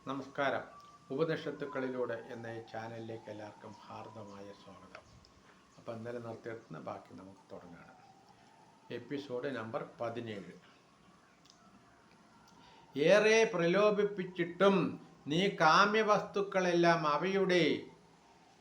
നമസ്കാരം. ഉപനിഷത്തുക്കളിലൂടെ എന്ന ഈ ചാനലിലേക്ക് എല്ലാവർക്കും ഹാർദമായ സ്വാഗതം. അപ്പോൾ ഇന്നലെ നിർത്തിയെടുത്തുന്ന ബാക്കി നമുക്ക് തുടങ്ങാം. Episode number 17. ഏറെ പ്രലോഭിപ്പിച്ചിട്ടും നീ കാമ്യവസ്തുക്കളെല്ലാം അവയുടെ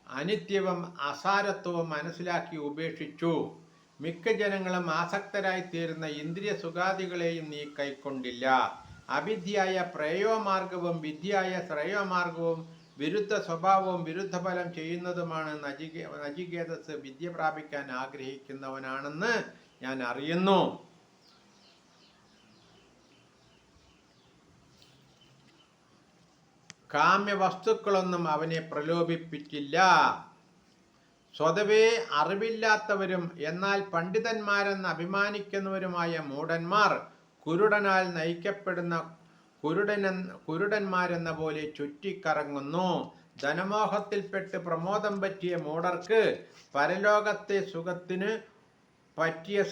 അനിത്യവും അസാരത്വവും മനസ്സിലാക്കി ഉപേക്ഷിച്ചു. മിക്ക ജനങ്ങളും ആസക്തരായിത്തീരുന്ന ഇന്ദ്രിയ സുഖാദികളെയും നീ കൈക്കൊണ്ടില്ല. അവിദ്യയായ പ്രേയോമാർഗവും വിദ്യയായ ശ്രേയോമാർഗവും വിരുദ്ധ സ്വഭാവവും വിരുദ്ധ ഫലം ചെയ്യുന്നതുമാണ്. നചികേതസ് വിദ്യ പ്രാപിക്കാൻ ആഗ്രഹിക്കുന്നവനാണെന്ന് ഞാൻ അറിയുന്നു. കാമ്യവസ്തുക്കളൊന്നും അവനെ പ്രലോഭിപ്പിച്ചില്ല. സ്വതവേ അറിവില്ലാത്തവരും എന്നാൽ പണ്ഡിതന്മാരെന്ന് അഭിമാനിക്കുന്നവരുമായ മൂഢന്മാർ കുരുടനാൽ നയിക്കപ്പെടുന്ന കുരുടന്മാരെന്ന പോലെ ചുറ്റിക്കറങ്ങുന്നു. ധനമോഹത്തിൽപ്പെട്ട് പ്രമോദം പറ്റിയ മൂഢർക്ക് പരലോകത്തെ സുഖത്തിന് പറ്റിയ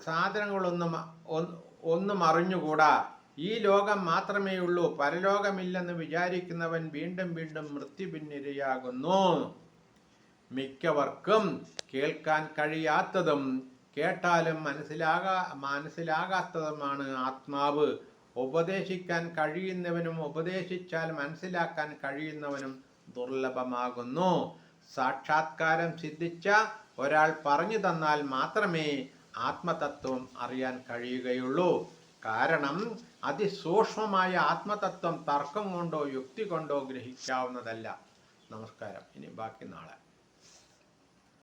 സാധനങ്ങളൊന്നും അറിഞ്ഞുകൂടാ. ഈ ലോകം മാത്രമേ ഉള്ളൂ, പരലോകമില്ലെന്ന് വിചാരിക്കുന്നവൻ വീണ്ടും വീണ്ടും മൃത്യുവിനിരയാകുന്നു. മിക്കവർക്കും കേൾക്കാൻ കഴിയാത്തതും കേട്ടാലും മനസ്സിലാകാത്തതുമാണ് ആത്മാവ്. ഉപദേശിക്കാൻ കഴിയുന്നവനും ഉപദേശിച്ചാൽ മനസ്സിലാക്കാൻ കഴിയുന്നവനും ദുർലഭമാകുന്നു. സാക്ഷാത്കാരം സിദ്ധിച്ച ഒരാൾ പറഞ്ഞു തന്നാൽ മാത്രമേ ആത്മതത്വം അറിയാൻ കഴിയുകയുള്ളൂ. കാരണം അതിസൂക്ഷ്മമായ ആത്മതത്വം തർക്കം കൊണ്ടോ യുക്തി കൊണ്ടോ ഗ്രഹിക്കാവുന്നതല്ല. നമസ്കാരം. ഇനി ബാക്കി നാളെ.